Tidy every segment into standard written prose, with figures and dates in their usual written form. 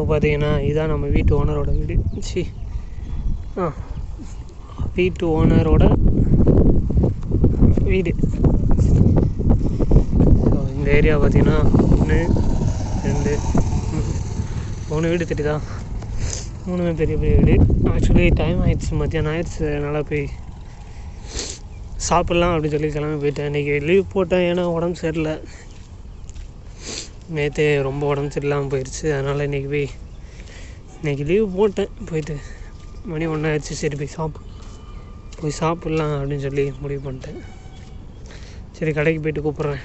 பார்த்தீங்கன்னா இதுதான் நம்ம வீட்டு ஓனரோட வீடு. வீட்டு ஓனரோட வீடு. ஸோ இந்த ஏரியா பார்த்தீங்கன்னா 1 2 3 வீடு தெரியுதா? 3 பெரிய பெரிய வீடு. ஆக்சுவலி டைம் ஆகிடுச்சு, மத்தியானம் ஆயிடுச்சு. அதனால் போய் சாப்பிட்லாம் அப்படின்னு சொல்லி கிளம்பி போயிட்டேன். இன்றைக்கி லீவ் போட்டேன், ஏன்னா உடம்பு சரியில்லை. நேற்று ரொம்ப உடம்பு சரியில்லாமல் போயிடுச்சு. அதனால் இன்றைக்கி லீவ் போட்டேன். போயிட்டு மணி 1 ஆயிடுச்சு. சரி போய் சாப்பிட்லாம் அப்படின்னு சொல்லி முடிவு பண்ணிட்டேன். சரி கடைக்கு போய்ட்டு கூப்பிட்றேன்.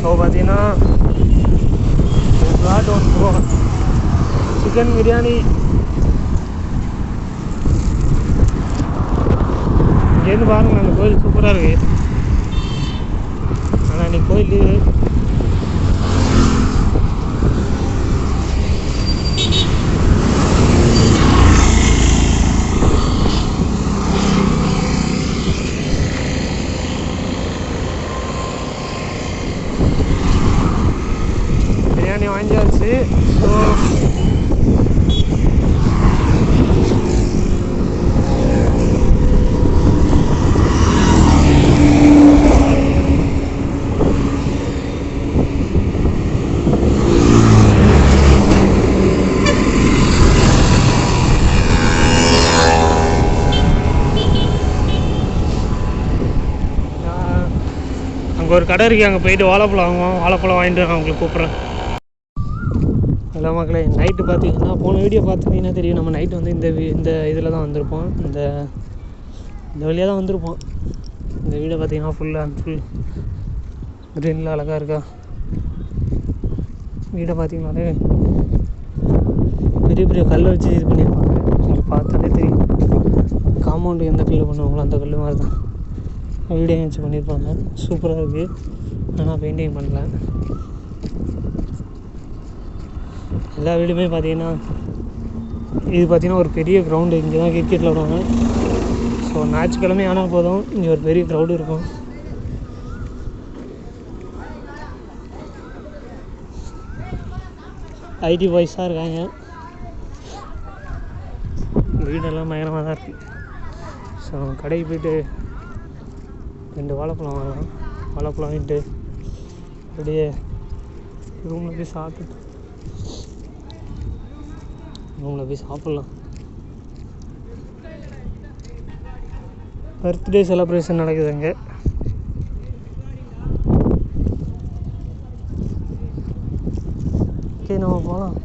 ஸோ பார்த்தீங்கன்னா சிக்கன் பிரியாணி இங்கேருந்து பாருங்கள். அந்த கோயில் சூப்பராக இருக்குது. ஆனால் இன்றைக்கி கோயில் லீவு. பிரியாணி வாங்கியாச்சு. ஸோ அங்கே ஒரு கடை இருக்குது, அங்கே போயிட்டு வாழைப்பழம் வாங்குவோம். வாழைப்பழம் வாங்கிட்டு நான் உங்களுக்கு கூப்பிட்றேன். ஹலோ மக்களே, நைட்டு பார்த்தீங்கன்னா போன வீடியோ பார்த்துட்டிங்கன்னா தெரியும். நம்ம நைட்டு வந்து இந்த இதில் தான் வந்திருப்போம். இந்த வழியாக தான் வந்திருப்போம். இந்த வீடை பார்த்தீங்கன்னா ஃபுல் க்ரீனில் அழகாக இருக்கா. வீடை பார்த்தீங்கன்னாலே பெரிய பெரிய கல்லை வச்சு இது பண்ணியிருப்பாங்க. உங்களுக்கு பார்த்தாலே தெரியும். காம்பவுண்டு எந்த கல் பண்ணுவாங்களோ அந்த கல் மாதிரி தான் வீடே வச்சு பண்ணியிருப்பாங்க. சூப்பராக இருக்குது. ஆனால் பெயிண்டிங் பண்ணல. எல்லா வீடுமே பார்த்தீங்கன்னா இது பார்த்தீங்கன்னா ஒரு பெரிய கிரவுண்டு. இங்கே தான் கிரிக்கெட் விளாடுவாங்க. ஸோ ஞாயிற்றுக்கிழமை ஆனால் போதும் இங்கே ஒரு பெரிய க்ரௌடு இருக்கும். ஐடி பாய்ஸாக இருக்காங்க. வீடெல்லாம் பயங்கரமாக தான் இருக்குது. ஸோ கடைக்கு போய்ட்டு 2 வாழைப்பழம் வாங்கலாம். வாழைப்பழம் வாங்கிட்டு அப்படியே ரூமில் போய் சாப்பிட்லாம். பர்த்டே செலிப்ரேஷன் நடக்குது அங்கே. ஓகே, நம்ம போகலாம்.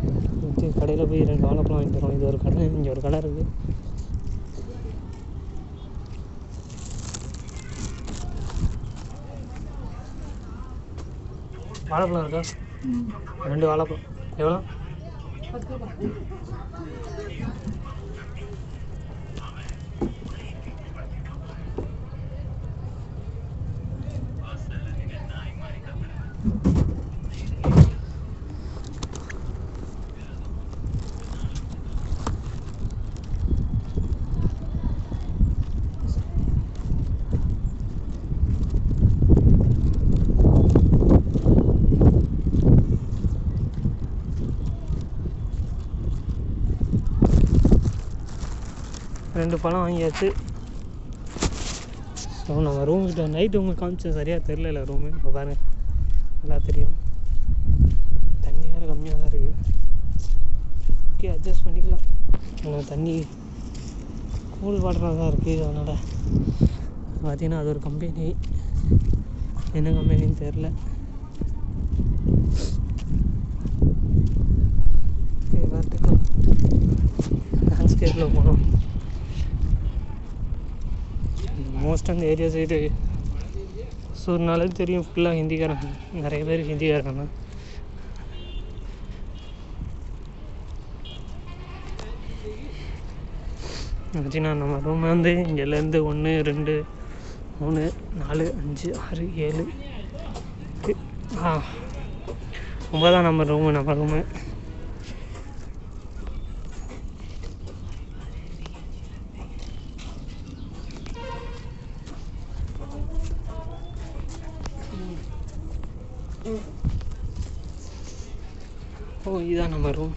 கடையில் போய் 2 வாழைப்பழம் வாங்கிட்டு வரோம். இது ஒரு கடை, இங்கே ஒரு கடை இருக்குது. வாழைப்பழம் இருக்கா? 2 வாழைப்பழம் எவ்வளோ? 10. ரெண்டு பழம் வாங்கியாச்சு. ஸோ நம்ம ரூம்கிட்ட நைட்டு உங்களுக்கு காமிச்சேன், சரியாக தெரில ரூமு. இப்போ பாருங்கள், நல்லா தெரியும். தண்ணி வேறு கம்மியாக தான் இருக்குது. ஓகே, அட்ஜஸ்ட் பண்ணிக்கலாம். ஆனால் தண்ணி கூல் வாட்டராக தான் இருக்குது. அதனால் பார்த்தீங்கன்னா அது ஒரு கம்பெனி, என்ன கம்பெனின்னு தெரில. ஓகே, பார்த்துக்கலாம். லேண்ட்ஸ்கேப்பில் போகணும். மோஸ்ட் அந்த ஏரியா சைடு சூர்னாலே தெரியும், ஃபுல்லாக ஹிந்திக்காரங்க. நிறைய பேர் ஹிந்திக்காரங்க. ஆச்சுன்னா நம்ம ரூம் வந்து இங்கேருந்து 1 2 3 4 5 6 7 9 நம்ம ரூமு. ஓ இதுதான் நம்ம ரூம்.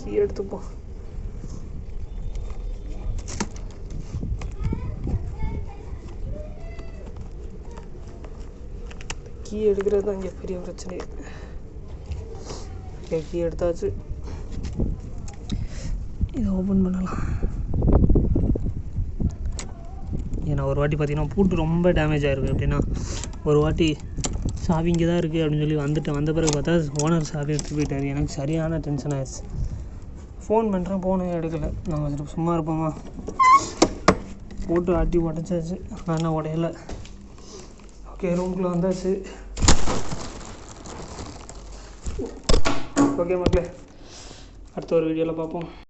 கீ எடுத்துப்போம். கீ எடுக்கிறது தான் இங்கே பெரிய பிரச்சனை. ஓகே கீ எடுத்தாச்சு. இதை ஓப்பன் பண்ணலாம். ஏன்னா ஒரு வாட்டி பார்த்தீங்கன்னா பூட்டு ரொம்ப டேமேஜ் ஆகிருக்கு. அப்படின்னா ஒரு வாட்டி சாவி இங்கே தான் இருக்குது அப்படின்னு சொல்லி வந்த பிறகு பார்த்தா ஓனர் சாவி எடுத்து போயிட்டார். எனக்கு சரியான டென்ஷன் ஆயிடுச்சு. ஃபோன் பண்ணுறேன், ஃபோனே எடுக்கலை. நம்ம சும்மா இருப்போமா, போட்டு ஆட்டி உடச்சாச்சு. ஆனால் உடையலை. ஓகே ரூம்குள்ளே வந்தாச்சு. ஓகே மக்களே, அடுத்த ஒரு வீடியோவில் பார்ப்போம்.